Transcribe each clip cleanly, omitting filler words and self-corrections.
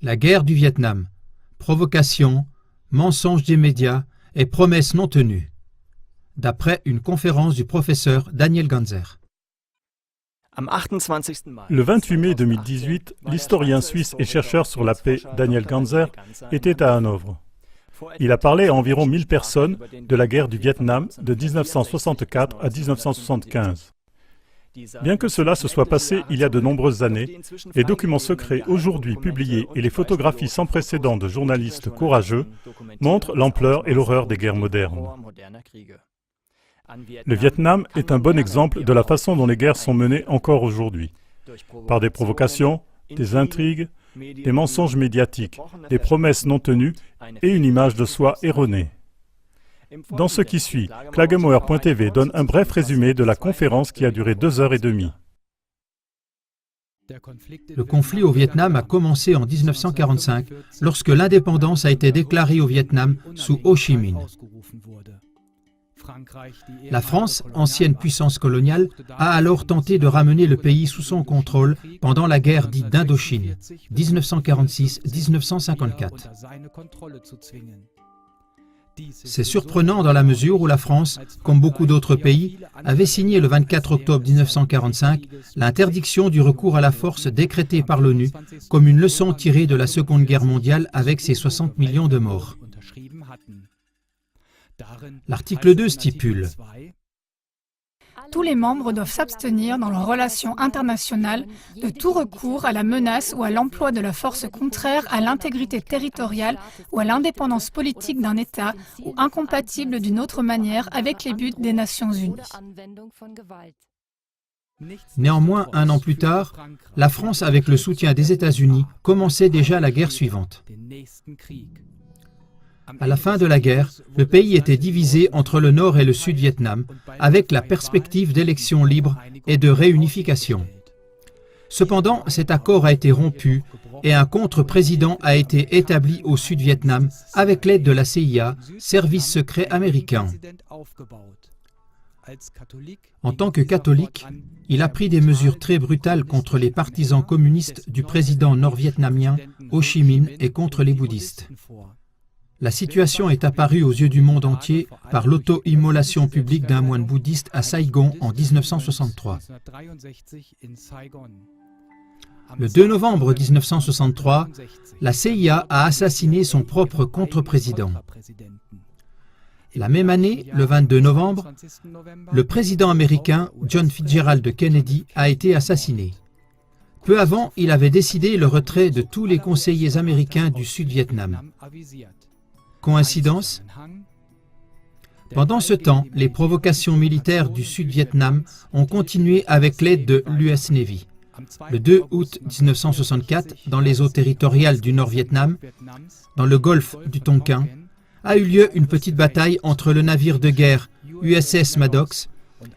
La guerre du Vietnam. Provocation, mensonges des médias et promesses non tenues. D'après une conférence du professeur Daniel Ganser. Le 28 mai 2018, l'historien suisse et chercheur sur la paix Daniel Ganser était à Hanovre. Il a parlé à environ 1000 personnes de la guerre du Vietnam de 1964 à 1975. Bien que cela se soit passé il y a de nombreuses années, les documents secrets aujourd'hui publiés et les photographies sans précédent de journalistes courageux montrent l'ampleur et l'horreur des guerres modernes. Le Vietnam est un bon exemple de la façon dont les guerres sont menées encore aujourd'hui, par des provocations, des intrigues, des mensonges médiatiques, des promesses non tenues et une image de soi erronée. Dans ce qui suit, Klagemoer.tv donne un bref résumé de la conférence qui a duré 2h30. Le conflit au Vietnam a commencé en 1945, lorsque l'indépendance a été déclarée au Vietnam sous Ho Chi Minh. La France, ancienne puissance coloniale, a alors tenté de ramener le pays sous son contrôle pendant la guerre dite d'Indochine, 1946-1954. C'est surprenant dans la mesure où la France, comme beaucoup d'autres pays, avait signé le 24 octobre 1945 l'interdiction du recours à la force décrétée par l'ONU comme une leçon tirée de la Seconde Guerre mondiale avec ses 60 millions de morts. L'article 2 stipule: tous les membres doivent s'abstenir dans leurs relations internationales de tout recours à la menace ou à l'emploi de la force contraire à l'intégrité territoriale ou à l'indépendance politique d'un État ou incompatible d'une autre manière avec les buts des Nations Unies. Néanmoins, un an plus tard, la France, avec le soutien des États-Unis, commençait déjà la guerre suivante. À la fin de la guerre, le pays était divisé entre le Nord et le Sud Vietnam, avec la perspective d'élections libres et de réunification. Cependant, cet accord a été rompu et un contre-président a été établi au Sud Vietnam avec l'aide de la CIA, service secret américain. En tant que catholique, il a pris des mesures très brutales contre les partisans communistes du président nord-vietnamien Ho Chi Minh et contre les bouddhistes. La situation est apparue aux yeux du monde entier par l'auto-immolation publique d'un moine bouddhiste à Saigon en 1963. Le 2 novembre 1963, la CIA a assassiné son propre contre-président. La même année, le 22 novembre, le président américain John Fitzgerald Kennedy a été assassiné. Peu avant, il avait décidé le retrait de tous les conseillers américains du Sud-Vietnam. Coïncidence? Pendant ce temps, les provocations militaires du Sud-Vietnam ont continué avec l'aide de l'US Navy. Le 2 août 1964, dans les eaux territoriales du Nord-Vietnam, dans le golfe du Tonkin, a eu lieu une petite bataille entre le navire de guerre USS Maddox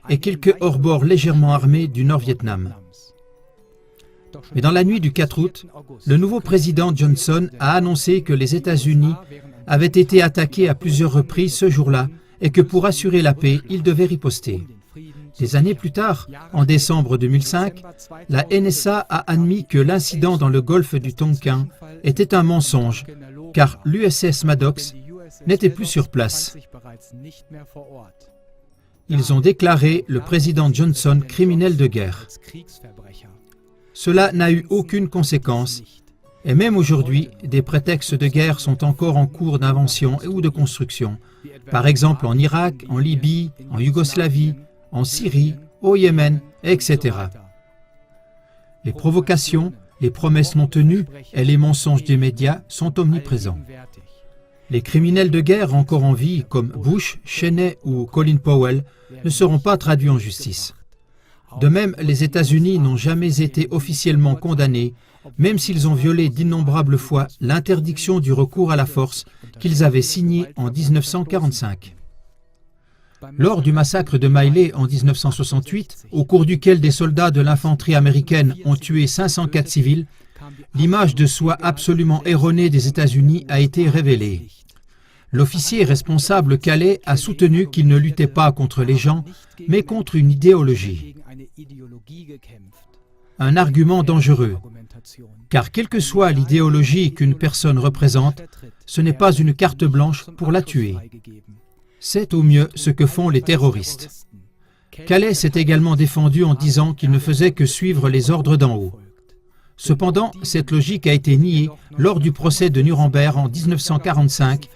et quelques hors-bords légèrement armés du Nord-Vietnam. Mais dans la nuit du 4 août, le nouveau président Johnson a annoncé que les États-Unis avaient été attaqués à plusieurs reprises ce jour-là et que pour assurer la paix, il devait riposter. Des années plus tard, en décembre 2005, la NSA a admis que l'incident dans le golfe du Tonkin était un mensonge, car l'USS Maddox n'était plus sur place. Ils ont déclaré le président Johnson criminel de guerre. Cela n'a eu aucune conséquence. Et même aujourd'hui, des prétextes de guerre sont encore en cours d'invention ou de construction. Par exemple en Irak, en Libye, en Yougoslavie, en Syrie, au Yémen, etc. Les provocations, les promesses non tenues et les mensonges des médias sont omniprésents. Les criminels de guerre encore en vie, comme Bush, Cheney ou Colin Powell, ne seront pas traduits en justice. De même, les États-Unis n'ont jamais été officiellement condamnés, même s'ils ont violé d'innombrables fois l'interdiction du recours à la force qu'ils avaient signée en 1945. Lors du massacre de My Lai en 1968, au cours duquel des soldats de l'infanterie américaine ont tué 504 civils, l'image de soi absolument erronée des États-Unis a été révélée. L'officier responsable calais a soutenu qu'il ne luttait pas contre les gens, mais contre une idéologie. un argument dangereux, car quelle que soit l'idéologie qu'une personne représente, ce n'est pas une carte blanche pour la tuer. C'est au mieux ce que font les terroristes. Calais s'est également défendu en disant qu'il ne faisait que suivre les ordres d'en haut. Cependant, cette logique a été niée lors du procès de Nuremberg en 1945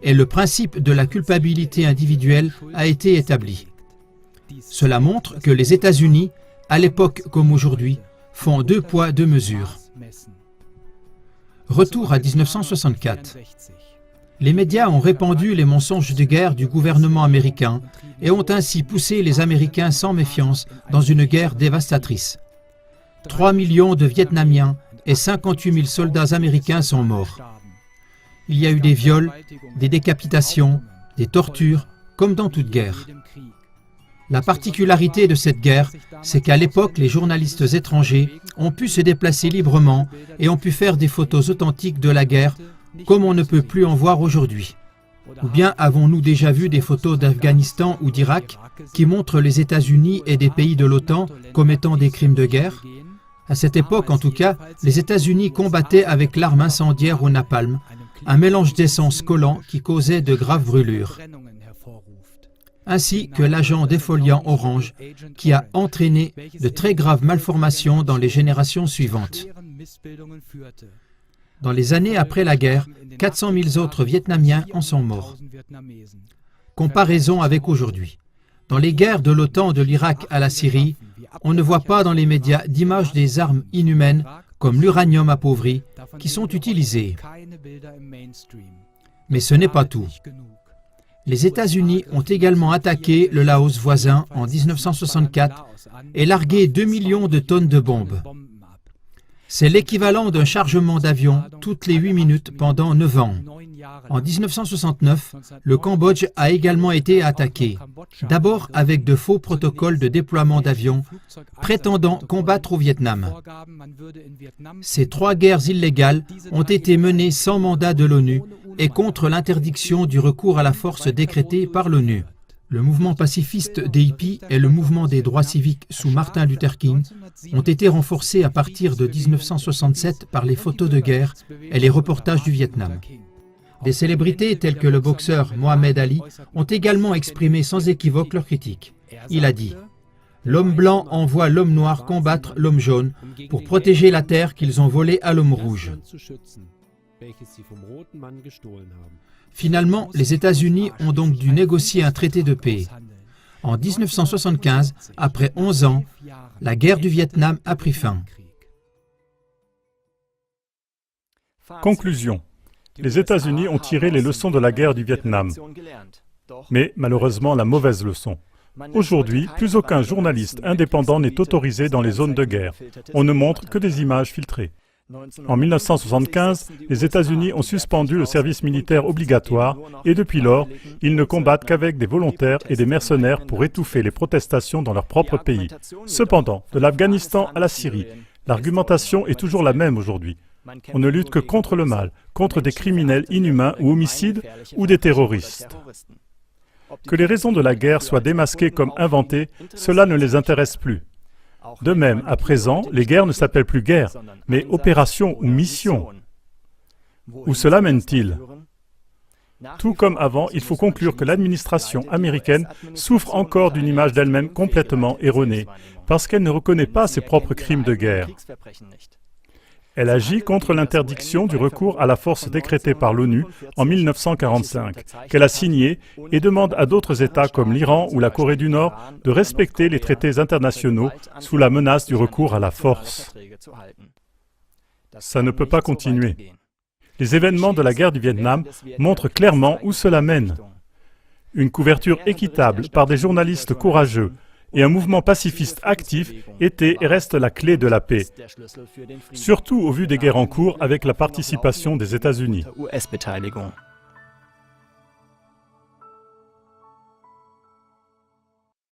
et le principe de la culpabilité individuelle a été établi. Cela montre que les États-Unis, à l'époque comme aujourd'hui, font 2 poids 2 mesures. Retour à 1964. Les médias ont répandu les mensonges de guerre du gouvernement américain et ont ainsi poussé les Américains sans méfiance dans une guerre dévastatrice. 3 millions de Vietnamiens et 58 000 soldats américains sont morts. Il y a eu des viols, des décapitations, des tortures, comme dans toute guerre. La particularité de cette guerre, c'est qu'à l'époque, les journalistes étrangers ont pu se déplacer librement et ont pu faire des photos authentiques de la guerre, comme on ne peut plus en voir aujourd'hui. Ou bien avons-nous déjà vu des photos d'Afghanistan ou d'Irak qui montrent les États-Unis et des pays de l'OTAN commettant des crimes de guerre? À cette époque, en tout cas, les États-Unis combattaient avec l'arme incendiaire au napalm, un mélange d'essence collant qui causait de graves brûlures, ainsi que l'agent défoliant orange qui a entraîné de très graves malformations dans les générations suivantes. Dans les années après la guerre, 400 000 autres Vietnamiens en sont morts. Comparaison avec aujourd'hui. Dans les guerres de l'OTAN de l'Irak à la Syrie, on ne voit pas dans les médias d'images des armes inhumaines comme l'uranium appauvri qui sont utilisées. Mais ce n'est pas tout. Les États-Unis ont également attaqué le Laos voisin en 1964 et largué 2 millions de tonnes de bombes. C'est l'équivalent d'un chargement d'avion toutes les 8 minutes pendant 9 ans. En 1969, le Cambodge a également été attaqué, d'abord avec de faux protocoles de déploiement d'avions prétendant combattre au Vietnam. Ces 3 guerres illégales ont été menées sans mandat de l'ONU et contre l'interdiction du recours à la force décrétée par l'ONU. Le mouvement pacifiste des hippies et le mouvement des droits civiques sous Martin Luther King ont été renforcés à partir de 1967 par les photos de guerre et les reportages du Vietnam. Des célébrités telles que le boxeur Mohamed Ali ont également exprimé sans équivoque leur critique. Il a dit « L'homme blanc envoie l'homme noir combattre l'homme jaune pour protéger la terre qu'ils ont volée à l'homme rouge. » Finalement, les États-Unis ont donc dû négocier un traité de paix. En 1975, après 11 ans, la guerre du Vietnam a pris fin. Conclusion. Les États-Unis ont tiré les leçons de la guerre du Vietnam, mais malheureusement la mauvaise leçon. Aujourd'hui, plus aucun journaliste indépendant n'est autorisé dans les zones de guerre. On ne montre que des images filtrées. En 1975, les États-Unis ont suspendu le service militaire obligatoire et depuis lors, ils ne combattent qu'avec des volontaires et des mercenaires pour étouffer les protestations dans leur propre pays. Cependant, de l'Afghanistan à la Syrie, l'argumentation est toujours la même aujourd'hui. On ne lutte que contre le mal, contre des criminels inhumains ou homicides ou des terroristes. Que les raisons de la guerre soient démasquées comme inventées, cela ne les intéresse plus. De même, à présent, les guerres ne s'appellent plus guerre, mais opération ou mission. Où cela mène-t-il? Tout comme avant, il faut conclure que l'administration américaine souffre encore d'une image d'elle-même complètement erronée, parce qu'elle ne reconnaît pas ses propres crimes de guerre. Elle agit contre l'interdiction du recours à la force décrétée par l'ONU en 1945, qu'elle a signée, et demande à d'autres États comme l'Iran ou la Corée du Nord de respecter les traités internationaux sous la menace du recours à la force. Ça ne peut pas continuer. Les événements de la guerre du Vietnam montrent clairement où cela mène. Une couverture équitable par des journalistes courageux et un mouvement pacifiste actif était et reste la clé de la paix, surtout au vu des guerres en cours avec la participation des États-Unis.